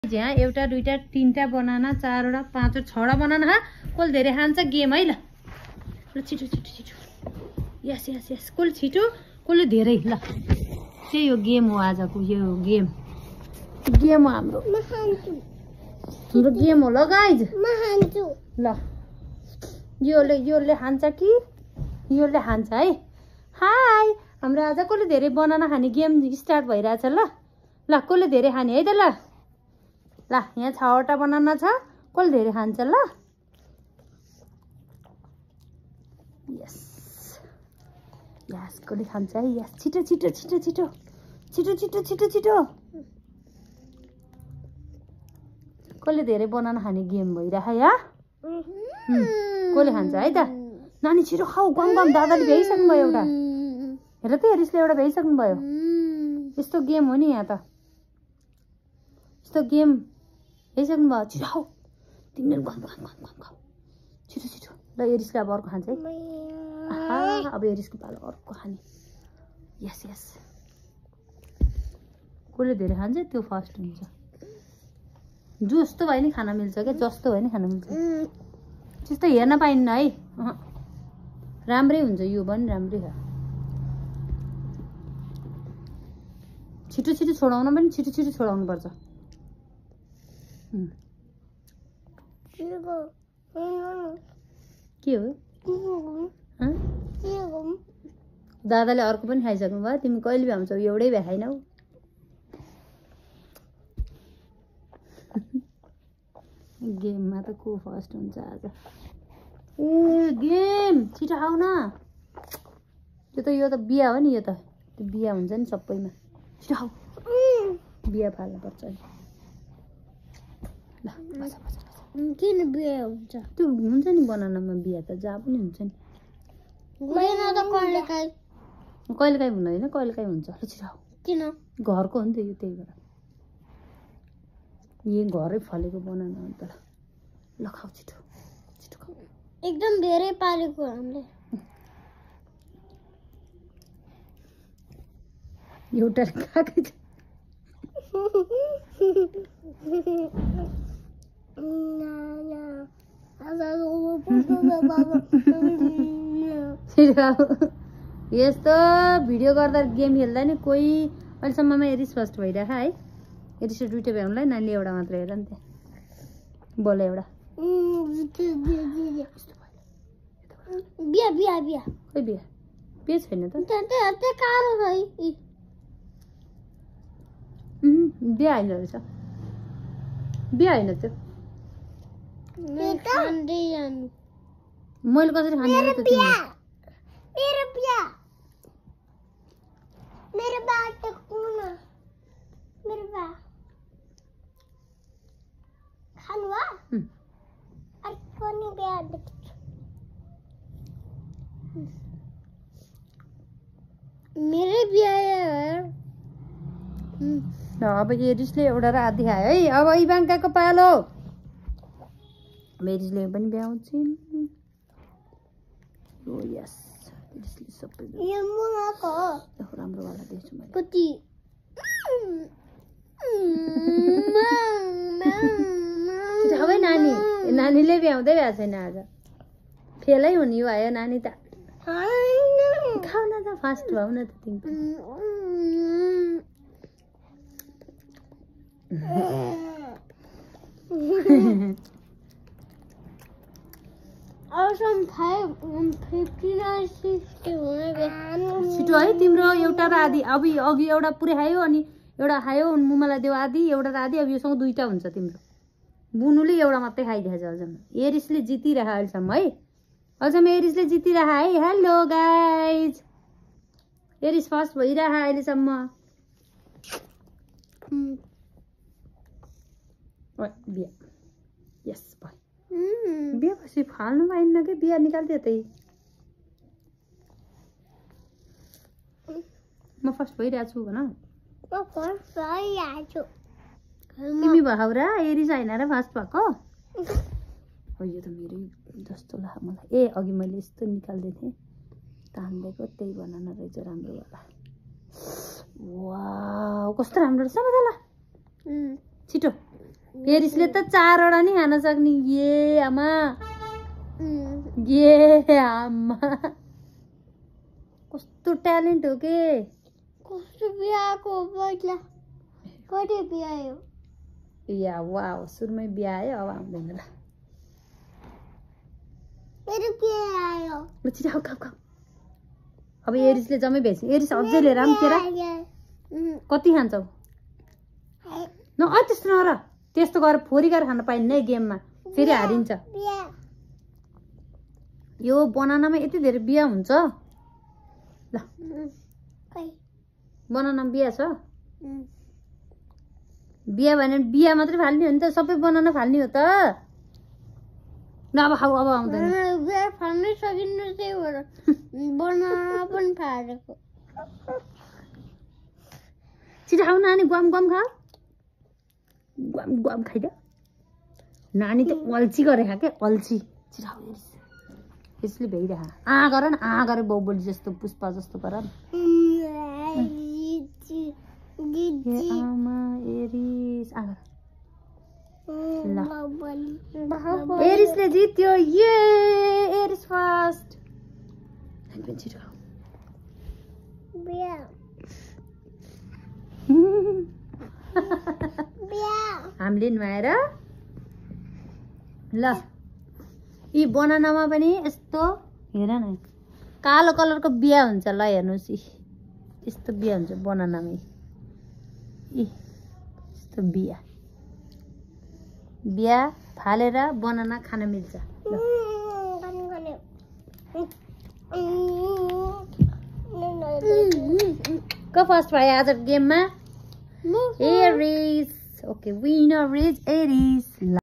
यहाँ एउटा दुईटा तीनटा बनाना चारवटा पाँचवटा छवटा बनाना कसले धेरै खान्छ गेम है ल छिटो छिटो छिटो यस यस यस कसले छिटो कसले धेरै ल त्यही हो गेम हो आजको यो गेम गेम हो हाम्रो गेम हो ल गाइज ल योले खान्छ कि योले खान्छ है हाई हाम्रो आज कसले धेरै बनाना खाने गेम स्टार्ट भइरहेछ ल ल कसले धेरै खाने है त ल ल यहाँ 6वटा बनाना छ कसले धेरै खान्छ ल यस यस कसले खान्छ है यस छिटो छिटो छिटो छिटो छिटो छिटो छिटो छिटो कसले धेरै बनाना खाने गेम भइरहेछ या कसले खान्छ है त नानी छिटो खाऊ गम गम दादाले भ्याइसक्नु भयो एउटा हेर त हेरिसले एउटा भ्याइसक्नु भयो यस्तो गेम हो नि यहाँ त यस्तो गेम भ्याइसक्नु भयो छिटो खाऊ तिमीले गम गम गम गम खाऊ छिटो छिटो ल एरिसले अब अर्को खान्छ है अब एरिसको पालो अर्को खाने यस यस कसले धेरै खान्छ त्यो फर्स्ट हुन्छ जस्तो भए नि खान मिल्छ क्या जस्तो भए नि खान मिल्छ त्यस्तो हेर्न पाइन्न है राम्रै हुन्छ यो पनि राम्रै हो छिटो छिटो छोडाउन पनि छिटो छिटो छोडाउनु पर्छ के हो दादाले अर्को पनि खाइसक्नु भयो तिमी कहिले भ्याउँछौ एउटै भ्या खाइनौ गेममा त को फर्स्ट हुन्छ आज ए गेम छिटो आऊ न यो त बिहा हो नि यो त त्यो बिहा हुन्छ नि सबैमा छिटो आऊ बिहा फाल्नु पर्छ ल बस बस किन बिहा हुन्छ त्यो हुन्छ नि बनानामा बिहा त जहाँ पनि हुन्छ नि कहिले काहीँ हुँदैन कहिले काहीँ हुन्छ छिटो आऊ किन घरको हो नि त यो त्यही भएर यही घरै फलेको बनाना हो त ल खाऊ छिटो छिटो खाऊ एकदम धेरै पालेको हामीले एउटा खाएकै छ यस्तो भिडियो गर्दा गेम खेल्दा नि कोही अहिलेसम्ममा एरिस फर्स्ट भइरहेछ है एरिस दुईटा भ्याउनुलाई नानीले एउटा मात्र हेर नि त्यहाँ बोल एउटा बिहा बिहा बिहा खोइ बिहा बिहा छैन त बिहा होइन रहेछ बिहा होइन त्यो मैले कसरी खाने त मेरे बिहा अब एरिसले एउटा र आधी खायो है अब इभाङ्काको पालो एरिसले पनि भ्याउँछिन् ओ यस एरिसले सबै राम्रो वाला दिन्छु मैले कति छिटो है नानी नानीले भ्याउँदै भएको छैन आज फेलै हुने यो आयो नानी त खाऊ न त फास्ट भाउ न त तिमी छिटो है तिम्रो एउटा र आधी अब अघि एउटा पुरै खायो अनि एउटा खायो मुमालाई देऊ आधी एउटा र आधी अब योसँग दुईटा हुन्छ तिम्रो बुनुले एउटा मात्रै खाइदिएछ अझसम्म एरिसले जितिरह अहिलेसम्म है अझसम्म एरिसले जितिरह है हेलो गाइज एरिस फर्स्ट भइरह अहिलेसम्म बिहा यस भयो बिहा पछि फाल्नु पाइन्न कि बिहा निकाल्थ्यो त्यही म फर्स्ट भइरहेको छु भन तिमी भाउ र एरिस होइन र फर्स्ट भएको यो त मेरै जस्तो लाग्यो मलाई ए अघि मैले यस्तो निकाल्दै थिएँ तान्देको त्यही बनाना रहेछ राम्रो वाला वाउ कस्तो राम्रो रहेछ मजाला छिटो एरिसले त 4 वटा नि खान सक्ने। ये आमा, ये आमा, कस्तो ट्यालेन्ट हो के। कस्तो बिहाको पहिला कहिले बिहायो? या वाउ, सुरुमै बिहा आयो, अब आउँदैन ल। मेरो बिहा आयो। ल छिटो खाऊ खाऊ खाऊ। अब एरिसले जम्मै भेट्छ। एरिस अझै लिएर आउँ केरा। कति खान्छौ? न त्यस्तो नगर, त्यस्तो गरेर फोरी गरेर खान पाइन्न है गेममा, फेरि हारिन्छ। यो बनानामा यति धेरै बिहा हुन्छ ल। बनानामा बिहा छ? बिहा भने बिहा मात्रै फाल्ने हो नि त, सबै बनाना फाल्ने हो त। ल अब खाऊ, अब आउँदैन। बिहा फाल्नै सकिन्न, त्यही भएर बनाना पनि फालेको। छिटो खाऊ नानी, गुवाम गुवाम खा। गुवाम गुवाम खाइद। नानी त अल्छी गरे खा के, अल्छी। छिटो खाऊ एरिस। यसले भइरह। गर न, गरे बाउबोली जस्तो, पुष्पा जस्तो गर न। आमा एरिस गर। ल एरिसले जित्यो। ये एरिस फर्स्ट। छिटो खाऊ। हामीले नुहाएर ल। यी बनानामा पनि यस्तो हेर न, कालो कलरको बिहा हुन्छ। ल हेर्नुहोस्, यस्तो बिहा हुन्छ बनानामै। यस्तो बिहा फालेर बनाना खान मिल्छ। को फर्स्ट भयो आज गेममा? Aris. Okay, winner is Eris.